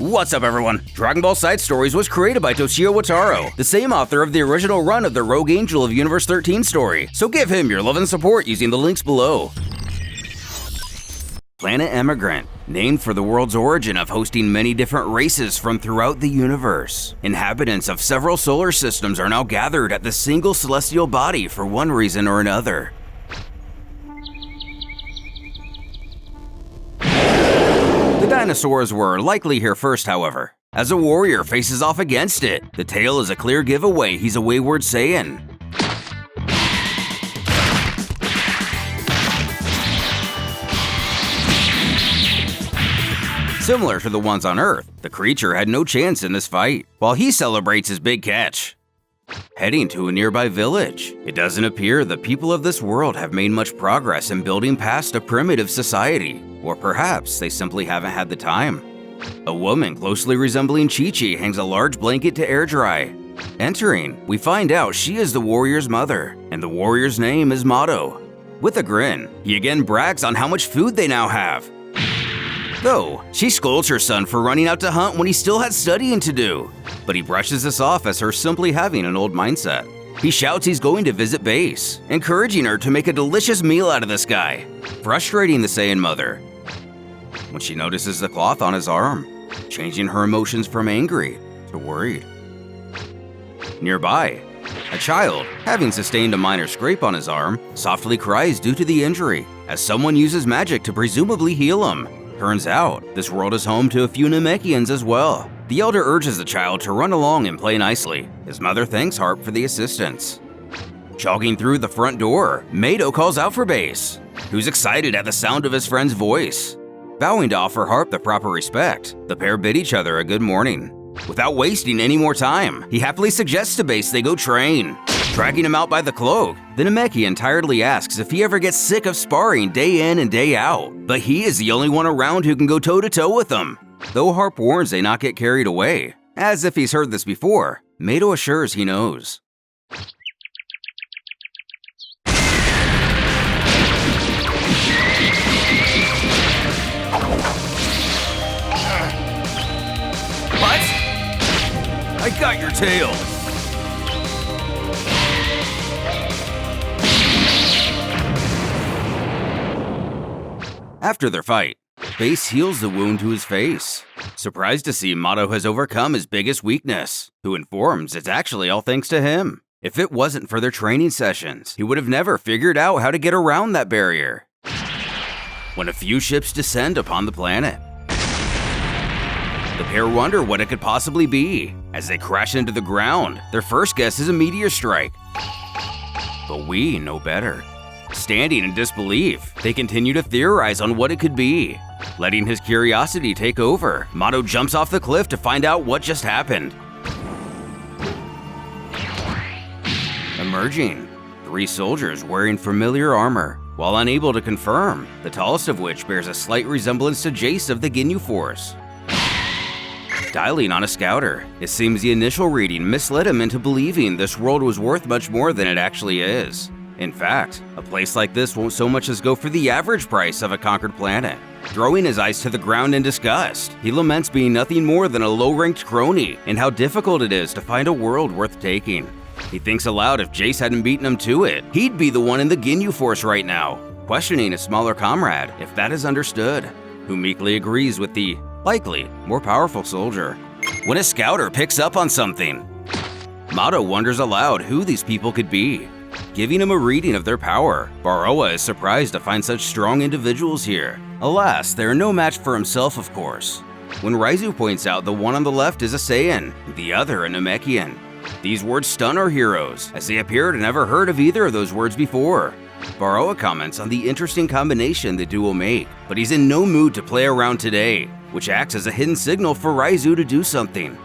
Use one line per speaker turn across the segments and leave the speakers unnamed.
What's up, everyone? Dragon Ball Side Stories was created by Toshio Wataro, the same author of the original run of the Rogue Angel of Universe 13 story, so give him your love and support using the links below. Planet Emigrant, named for the world's origin of hosting many different races from throughout the universe. Inhabitants of several solar systems are now gathered at the single celestial body for one reason or another. The dinosaurs were likely here first, however. As a warrior faces off against it, the tail is a clear giveaway he's a wayward Saiyan. Similar to the ones on Earth, the creature had no chance in this fight, while he celebrates his big catch. Heading to a nearby village, it doesn't appear the people of this world have made much progress in building past a primitive society, or perhaps they simply haven't had the time. A woman closely resembling Chi-Chi hangs a large blanket to air dry. Entering, we find out she is the warrior's mother, and the warrior's name is Mato. With a grin, he again brags on how much food they now have. Though, she scolds her son for running out to hunt when he still had studying to do. But he brushes this off as her simply having an old mindset. He shouts he's going to visit base, encouraging her to make a delicious meal out of this guy, frustrating the Saiyan mother when she notices the cloth on his arm, changing her emotions from angry to worried. Nearby, a child, having sustained a minor scrape on his arm, softly cries due to the injury, as someone uses magic to presumably heal him. Turns out, this world is home to a few Namekians as well. The elder urges the child to run along and play nicely. His mother thanks Harp for the assistance. Jogging through the front door, Mato calls out for Base, who's excited at the sound of his friend's voice. Vowing to offer Harp the proper respect, the pair bid each other a good morning. Without wasting any more time, he happily suggests to Base they go train. Dragging him out by the cloak, the Namekian tiredly asks if he ever gets sick of sparring day in and day out, but he is the only one around who can go toe-to-toe with him. Though Harp warns they not get carried away. As if he's heard this before, Mato assures he knows. What? I got your tail! After their fight, Base heals the wound to his face, surprised to see Mato has overcome his biggest weakness, who informs it's actually all thanks to him. If it wasn't for their training sessions, he would have never figured out how to get around that barrier. When a few ships descend upon the planet, the pair wonder what it could possibly be. As they crash into the ground, their first guess is a meteor strike. But we know better. Standing in disbelief, they continue to theorize on what it could be. Letting his curiosity take over, Mato jumps off the cliff to find out what just happened. Emerging, 3 soldiers wearing familiar armor, while unable to confirm, the tallest of which bears a slight resemblance to Jace of the Ginyu Force. Dialing on a scouter, it seems the initial reading misled him into believing this world was worth much more than it actually is. In fact, a place like this won't so much as go for the average price of a conquered planet. Throwing his eyes to the ground in disgust, he laments being nothing more than a low-ranked crony and how difficult it is to find a world worth taking. He thinks aloud if Jace hadn't beaten him to it, he'd be the one in the Ginyu Force right now, questioning his smaller comrade if that is understood, who meekly agrees with the, likely, more powerful soldier. When a scouter picks up on something, Mato wonders aloud who these people could be. Giving him a reading of their power, Barroa is surprised to find such strong individuals here. Alas, they are no match for himself, of course. When Raizu points out the one on the left is a Saiyan, the other a Namekian. These words stun our heroes, as they appear to never heard of either of those words before. Barroa comments on the interesting combination the duo make, but he's in no mood to play around today, which acts as a hidden signal for Raizu to do something.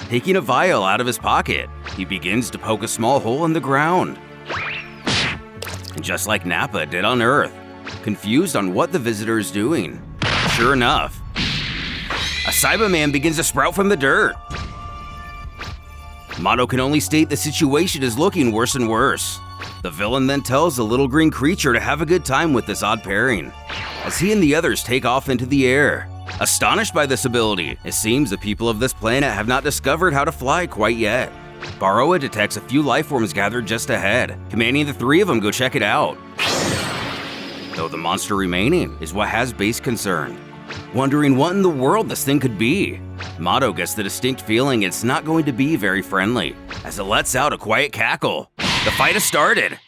Taking a vial out of his pocket, he begins to poke a small hole in the ground. And just like Nappa did on Earth, confused on what the visitor is doing, sure enough, a Cyberman begins to sprout from the dirt. Mato can only state the situation is looking worse and worse. The villain then tells the little green creature to have a good time with this odd pairing, as he and the others take off into the air. Astonished by this ability, it seems the people of this planet have not discovered how to fly quite yet. Barroa detects a few life forms gathered just ahead, commanding the three of them go check it out. Though the monster remaining is what has Base concerned, wondering what in the world this thing could be. Mado gets the distinct feeling it's not going to be very friendly, as it lets out a quiet cackle. The fight has started.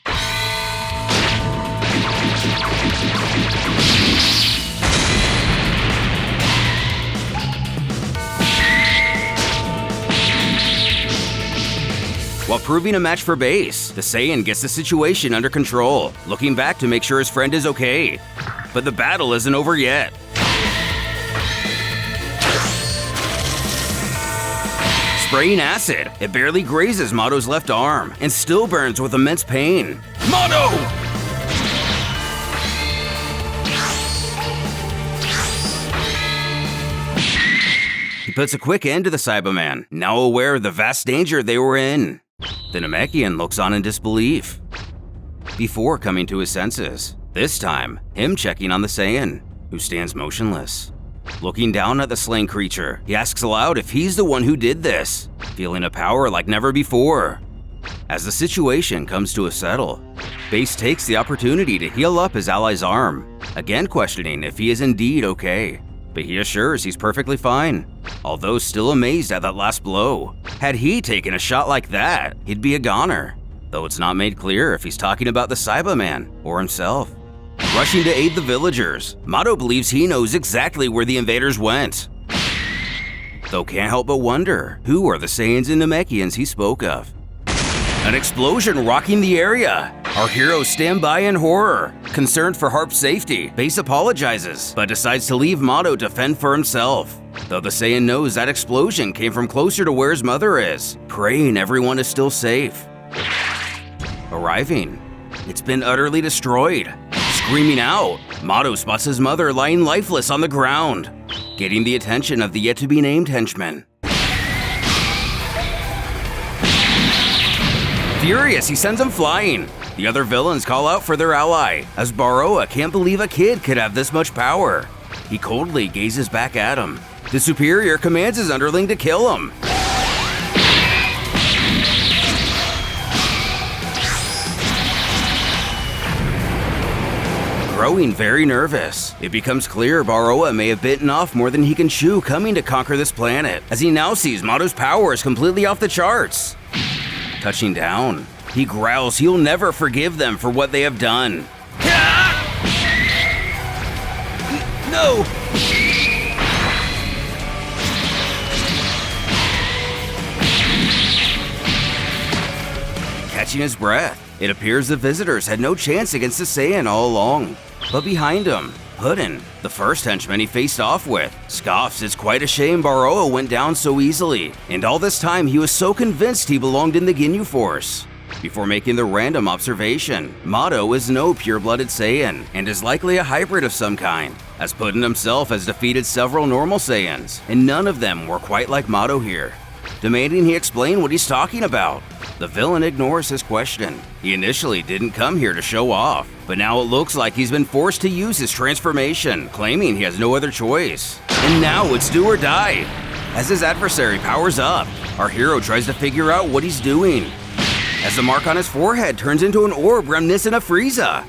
While proving a match for Base, the Saiyan gets the situation under control, looking back to make sure his friend is okay. But the battle isn't over yet. Spraying acid, it barely grazes Mado's left arm and still burns with immense pain. Mado! He puts a quick end to the Cyberman, now aware of the vast danger they were in. The Namekian looks on in disbelief, before coming to his senses. This time, him checking on the Saiyan, who stands motionless. Looking down at the slain creature, he asks aloud if he's the one who did this, feeling a power like never before. As the situation comes to a settle, Base takes the opportunity to heal up his ally's arm, again questioning if he is indeed okay. But he assures he's perfectly fine, although still amazed at that last blow. Had he taken a shot like that, he'd be a goner, though it's not made clear if he's talking about the Cyberman or himself. Rushing to aid the villagers, Mado believes he knows exactly where the invaders went, though can't help but wonder who are the Saiyans and Namekians he spoke of. An explosion rocking the area. Our heroes stand by in horror. Concerned for Harp's safety, Base apologizes, but decides to leave Mado to fend for himself. Though the Saiyan knows that explosion came from closer to where his mother is, praying everyone is still safe. Arriving, it's been utterly destroyed. Screaming out, Mado spots his mother lying lifeless on the ground, getting the attention of the yet-to-be-named henchman. Furious, he sends him flying. The other villains call out for their ally, as Barroa can't believe a kid could have this much power. He coldly gazes back at him. The superior commands his underling to kill him. Growing very nervous, it becomes clear Barroa may have bitten off more than he can chew coming to conquer this planet, as he now sees Mado's power is completely off the charts. Touching down, he growls he'll never forgive them for what they have done. No! Catching his breath, it appears the visitors had no chance against the Saiyan all along. But behind him, Puddin, the first henchman he faced off with, scoffs it's quite a shame Barroa went down so easily, and all this time he was so convinced he belonged in the Ginyu Force. Before making the random observation, Mado is no pure-blooded Saiyan, and is likely a hybrid of some kind, as Puddin himself has defeated several normal Saiyans, and none of them were quite like Mado here, demanding he explain what he's talking about. The villain ignores his question. He initially didn't come here to show off, but now it looks like he's been forced to use his transformation, claiming he has no other choice. And now it's do or die. As his adversary powers up, our hero tries to figure out what he's doing, as the mark on his forehead turns into an orb reminiscent of Frieza.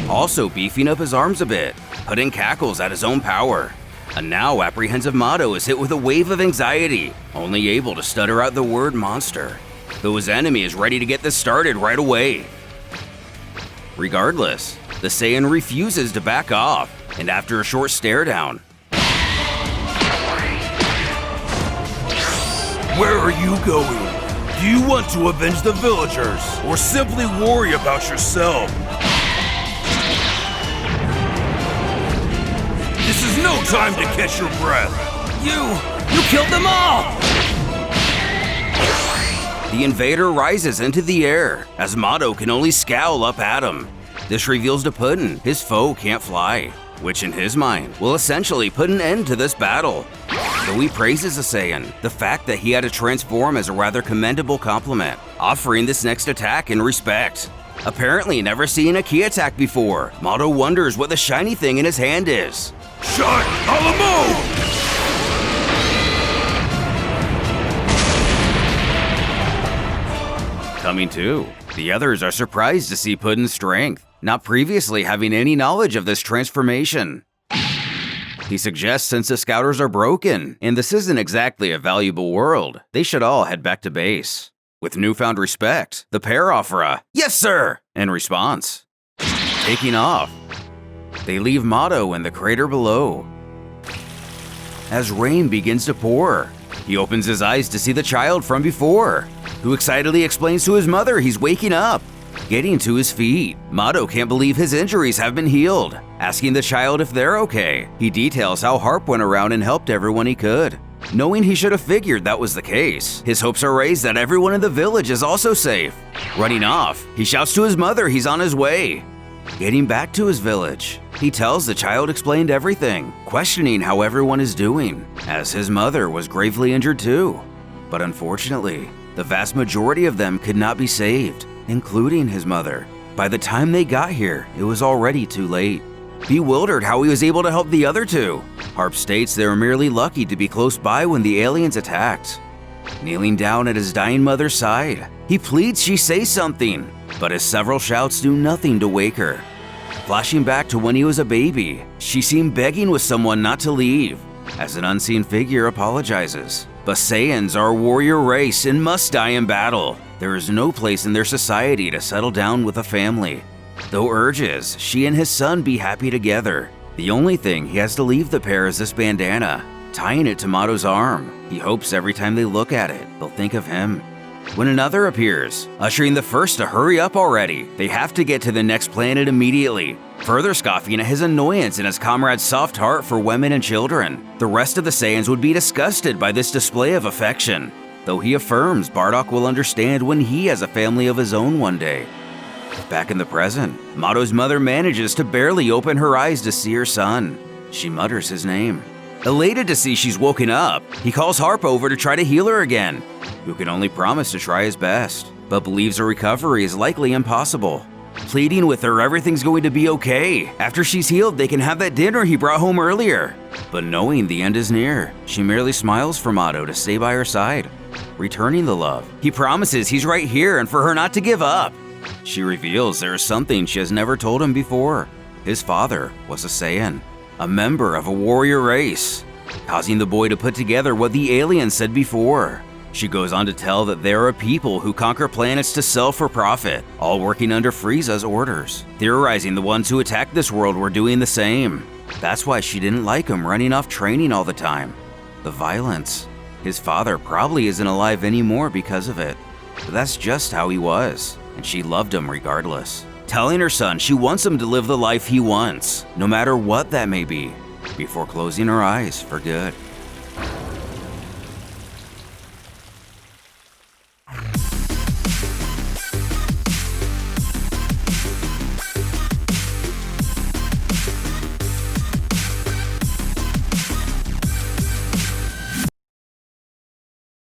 Also beefing up his arms a bit, Puddin cackles at his own power. A now apprehensive Mado is hit with a wave of anxiety, only able to stutter out the word monster, though his enemy is ready to get this started right away. Regardless, the Saiyan refuses to back off, and after a short stare down,
"Where are you going? Do you want to avenge the villagers, or simply worry about yourself? This is no time to catch your breath.
You killed them all! The invader rises into the air, as Mado can only scowl up at him. This reveals to Puddin his foe can't fly, which in his mind will essentially put an end to this battle. Though he praises the Saiyan, the fact that he had to transform is a rather commendable compliment, offering this next attack in respect. Apparently never seen a ki attack before, Mado wonders what the shiny thing in his hand is.
Shut
coming too. The others are surprised to see Puddin's strength, not previously having any knowledge of this transformation. He suggests since the Scouters are broken, and this isn't exactly a valuable world, they should all head back to base. With newfound respect, the pair offer a "Yes, sir!" in response. Taking off, they leave Mato in the crater below. As rain begins to pour, he opens his eyes to see the child from before, who excitedly explains to his mother he's waking up. Getting to his feet, Mato can't believe his injuries have been healed. Asking the child if they're okay, he details how Harp went around and helped everyone he could. Knowing he should have figured that was the case, his hopes are raised that everyone in the village is also safe. Running off, he shouts to his mother he's on his way. Getting back to his village, he tells the child explained everything, questioning how everyone is doing, as his mother was gravely injured too. But unfortunately, the vast majority of them could not be saved, including his mother. By the time they got here, it was already too late. Bewildered how he was able to help the other two, Harp states they were merely lucky to be close by when the aliens attacked. Kneeling down at his dying mother's side, he pleads she say something, but his several shouts do nothing to wake her. Flashing back to when he was a baby, she seemed begging with someone not to leave, as an unseen figure apologizes. But Saiyans are a warrior race and must die in battle. There is no place in their society to settle down with a family. Though urges she and his son be happy together, the only thing he has to leave the pair is this bandana, tying it to Mato's arm. He hopes every time they look at it, they'll think of him. When another appears, ushering the first to hurry up already, they have to get to the next planet immediately, further scoffing at his annoyance and his comrade's soft heart for women and children. The rest of the Saiyans would be disgusted by this display of affection, though he affirms Bardock will understand when he has a family of his own one day. Back in the present, Mato's mother manages to barely open her eyes to see her son. She mutters his name. Elated to see she's woken up, he calls Harp over to try to heal her again, who can only promise to try his best, but believes a recovery is likely impossible. Pleading with her everything's going to be okay. After she's healed, they can have that dinner he brought home earlier. But knowing the end is near, she merely smiles for Mato to stay by her side. Returning the love, he promises he's right here and for her not to give up. She reveals there is something she has never told him before. His father was a Saiyan, a member of a warrior race, causing the boy to put together what the aliens said before. She goes on to tell that there are people who conquer planets to sell for profit, all working under Frieza's orders, theorizing the ones who attacked this world were doing the same. That's why she didn't like him running off training all the time. The violence. His father probably isn't alive anymore because of it, but that's just how he was, and she loved him regardless. Telling her son she wants him to live the life he wants, no matter what that may be, before closing her eyes for good.